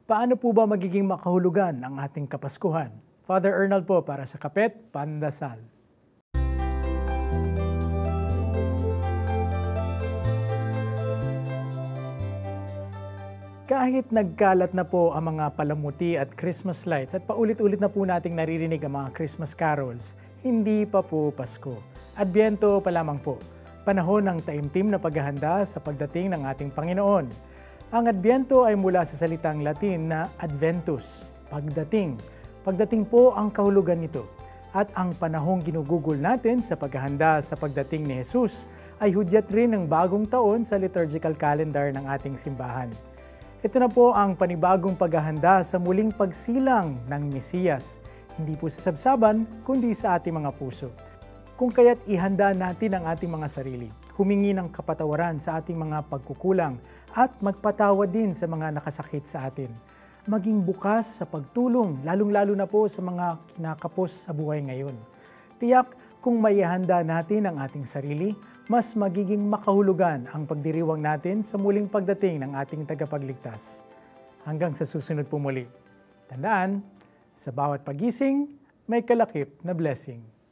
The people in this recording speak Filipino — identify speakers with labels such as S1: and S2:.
S1: Paano po ba magiging makahulugan ang ating Kapaskuhan? Father Ernald po para sa Kapet, Pandasal. Kahit nagkalat na po ang mga palamuti at Christmas lights at paulit-ulit na po nating naririnig ang mga Christmas carols, hindi pa po Pasko. Adbyento pa lamang po, panahon ng taimtim na paghahanda sa pagdating ng ating Panginoon. Ang Adbyento ay mula sa salitang Latin na adventus, pagdating. Pagdating po ang kahulugan nito. At ang panahong ginugugol natin sa paghahanda sa pagdating ni Jesus ay hudyat rin ng bagong taon sa liturgical calendar ng ating simbahan. Ito na po ang panibagong paghahanda sa muling pagsilang ng Mesiyas, hindi po sa sabsaban, kundi sa ating mga puso. Kung kaya't ihanda natin ang ating mga sarili, humingi ng kapatawaran sa ating mga pagkukulang at magpatawad din sa mga nakasakit sa atin. Maging bukas sa pagtulong, lalong-lalo na po sa mga kinakapos sa buhay ngayon. Tiyak, kung maihanda natin ang ating sarili, mas magiging makahulugan ang pagdiriwang natin sa muling pagdating ng ating tagapagligtas. Hanggang sa susunod po muli. Tandaan, sa bawat pagising, may kalakip na blessing.